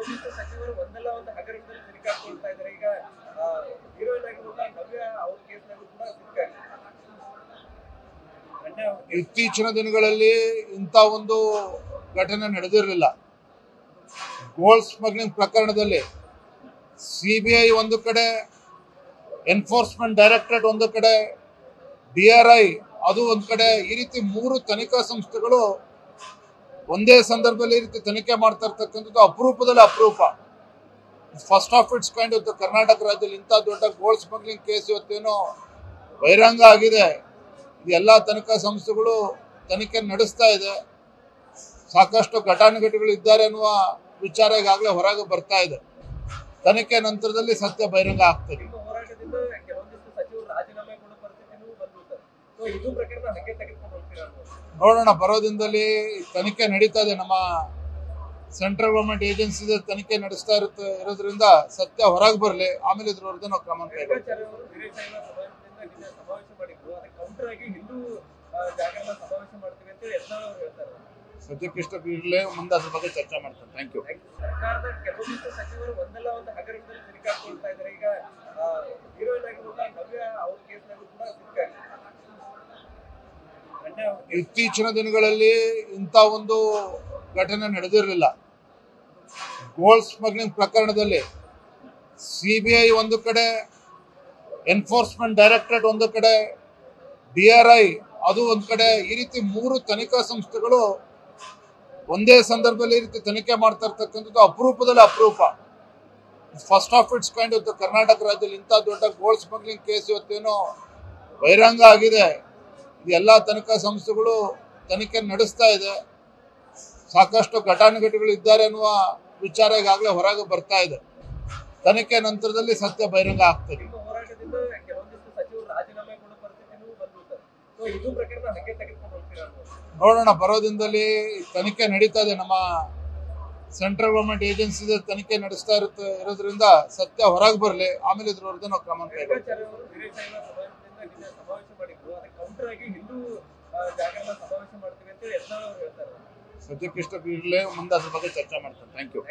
ಕೆಲವೊಂದಿಷ್ಟು ಸಚಿವರು ಒಂದಲ್ಲ ಒಂದು ಹಗರಣದಲ್ಲಿ ಸಿಲುಕಾಕೊಳ್ತಾ ಇದ್ದಾರೆ. ಈಗ ಹೀರೋಯಿನ್ ಆಗಿರುವಂತಹ ನವ್ಯ ಅವ್ರ ಕೇಸ್ನಾಗೂ ಕೂಡ ಇತ್ತೀಚಿನ ದಿನಗಳಲ್ಲಿ ಇಂಥ ಒಂದು ಘಟನೆ ನಡೆದಿರಲಿಲ್ಲ. ಗೋಲ್ಡ್ ಸ್ಮಗ್ಲಿಂಗ್ ಪ್ರಕರಣದಲ್ಲಿ ಸಿಬಿಐ ಒಂದು ಕಡೆ, ಎನ್ಫೋರ್ಸ್ಮೆಂಟ್ ಡೈರೆಕ್ಟರೇಟ್ ಒಂದು ಕಡೆ, DRI ಅದು ಒಂದು ಕಡೆ, ಈ ರೀತಿ 3 ತನಿಖಾ ಸಂಸ್ಥೆಗಳು ಒಂದೇ ಸಂದರ್ಭದಲ್ಲಿ ಈ ರೀತಿ ತನಿಖೆ ಮಾಡ್ತಾ ಇರ್ತಕ್ಕಂಥದ್ದು ಅಪರೂಪದಲ್ಲಿ ಅಪರೂಪ. ಫಸ್ಟ್ ಆಫ್ ಇಟ್ಸ್ ಕೈಂಡ್ ಇವತ್ತು ಕರ್ನಾಟಕ ರಾಜ್ಯದಲ್ಲಿ ಇಂಥ ದೊಡ್ಡ ಗೋಲ್ಡ್ ಸ್ಮಗ್ಲಿಂಗ್ ಕೇಸ್ ಇವತ್ತೇನೋ ಬಹಿರಂಗ ಆಗಿದೆ. ಎಲ್ಲ ತನಿಖಾ ಸಂಸ್ಥೆಗಳು ತನಿಖೆ ನಡೆಸ್ತಾ ಇದೆ. ಸಾಕಷ್ಟು ಘಟಾನುಘಟಿಗಳು ಇದ್ದಾರೆ ಅನ್ನುವ ವಿಚಾರ ಈಗಾಗಲೇ ಹೊರಗೆ ಬರ್ತಾ ಇದೆ. ತನಿಖೆ ನಂತರದಲ್ಲಿ ಸತ್ಯ ಬಹಿರಂಗ ಆಗ್ತದೆ. ಹೋರಾಟದಿಂದ ಕೆಲವೊಂದಿಷ್ಟು ಸಚಿವರು ರಾಜೀನಾಮೆ ಕೊಡೋ ಪರಿಸ್ಥಿತಿನೂ ಬಂದಿದೆ. ಸೊ ಇದು ಪ್ರಕರಣ ಹಾಗೆ ತೆಗೆದುಕೊಂಡು ಹೋಗ್ತೀರಾ? ನೋಡೋಣ, ಬರೋದಿಂದಲೇ ತನಿಖೆ ನಡೀತಾ ಇದೆ. ನಮ್ಮ ಸೆಂಟ್ರಲ್ ಗವರ್ಮೆಂಟ್ ಏಜೆನ್ಸಿ ತನಿಖೆ ನಡೆಸ್ತಾ ಇರೋದ್ರಿಂದ ಸತ್ಯ ಹೊರಗೆ ಬರಲಿ, ಆಮೇಲೆ ಇದ್ರ ವಿರುದ್ಧ ನಾವು ಕ್ರಮ ಕೈಗೊಳ್ತೀವಿ. ಸದ್ಯಕ್ಕೆ ಇಷ್ಟ ಇರಲಿ, ಮುಂದೆ ಅದ್ರ ಬಗ್ಗೆ ಚರ್ಚೆ ಮಾಡ್ತಾರೆ. Thank you. ಸರ್ಕಾರದ ಕೆಲವೊಂದಿಷ್ಟು ಸಚಿವರು ಒಂದಲ್ಲ ಒಂದು ಹಗರಣದಲ್ಲಿ ಸಿಲುಕಾಕೊಳ್ತಾ ಇದ್ದಾರೆ. ಈಗ ಹೀರೋಯಿನ್ ಆಗಿರುವಂತಹ ನವ್ಯ ಅವ್ರ ಕೇಸ್ನಾಗೂ ಕೂಡ ಇತ್ತೀಚಿನ ದಿನಗಳಲ್ಲಿ ಇಂಥ ಒಂದು ಘಟನೆ ನಡೆದಿರಲಿಲ್ಲ. ಗೋಲ್ಡ್ ಸ್ಮಗ್ಲಿಂಗ್ ಪ್ರಕರಣದಲ್ಲಿ ಸಿಬಿಐ ಒಂದು ಕಡೆ, ಎನ್ಫೋರ್ಸ್ಮೆಂಟ್ ಡೈರೆಕ್ಟರೇಟ್ ಒಂದು ಕಡೆ, DRI ಅದು ಒಂದು ಕಡೆ, ಈ ರೀತಿ 3 ತನಿಖಾ ಸಂಸ್ಥೆಗಳು ಒಂದೇ ಸಂದರ್ಭದಲ್ಲಿ ಈ ರೀತಿ ತನಿಖೆ ಮಾಡ್ತಾ ಇರ್ತಕ್ಕಂಥದ್ದು ಅಪರೂಪದಲ್ಲಿ ಅಪರೂಪ. ಫಸ್ಟ್ ಆಫ್ ಇಟ್ಸ್ ಕೈಂಡ್ ಇವತ್ತು ಕರ್ನಾಟಕ ರಾಜ್ಯದಲ್ಲಿ ಇಂಥ ದೊಡ್ಡ ಗೋಲ್ಡ್ ಸ್ಮಗ್ಲಿಂಗ್ ಕೇಸ್ ಇವತ್ತೇನೋ ಬಹಿರಂಗ ಆಗಿದೆ. ಎಲ್ಲ ತನಿಖಾ ಸಂಸ್ಥೆಗಳು ತನಿಖೆ ನಡೆಸ್ತಾ ಇದೆ. ಸಾಕಷ್ಟು ಘಟಾನುಘಟಿಗಳು ಇದ್ದಾರೆ ಅನ್ನುವ ವಿಚಾರ ಈಗಾಗಲೇ ಹೊರಗೆ ಬರ್ತಾ ಇದೆ. ತನಿಖೆ ನಂತರದಲ್ಲಿ ಸತ್ಯ ಬಹಿರಂಗ ಆಗ್ತದೆ. ಹೋರಾಟದಿಂದ ಕೆಲವೊಂದಿಷ್ಟು ಸಚಿವರು ರಾಜೀನಾಮೆ ಕೊಡೋ ಪರಿಸ್ಥಿತಿನೂ ಬಂದಿದೆ. ಸೊ ಇದು ಪ್ರಕರಣ ಹಾಗೆ ತೆಗೆದುಕೊಂಡು ಹೋಗ್ತೀರಾ? ನೋಡೋಣ, ಬರೋದಿಂದಲೇ ತನಿಖೆ ನಡೀತಾ ಇದೆ. ನಮ್ಮ ಸೆಂಟ್ರಲ್ ಗವರ್ಮೆಂಟ್ ಏಜೆನ್ಸಿ ತನಿಖೆ ನಡೆಸ್ತಾ ಇರೋದ್ರಿಂದ ಸತ್ಯ ಹೊರಗೆ ಬರಲಿ, ಆಮೇಲೆ ಇದ್ರ ವಿರುದ್ಧ ನಾವು ಕ್ರಮ ಕೈಗೊಳ್ತೀವಿ. ಸದ್ಯಕ್ಕೆ ಇಷ್ಟ ಇರಲಿ, ಮುಂದೆ ಅದ್ರ ಬಗ್ಗೆ ಚರ್ಚೆ ಮಾಡ್ತಾರೆ. Thank you.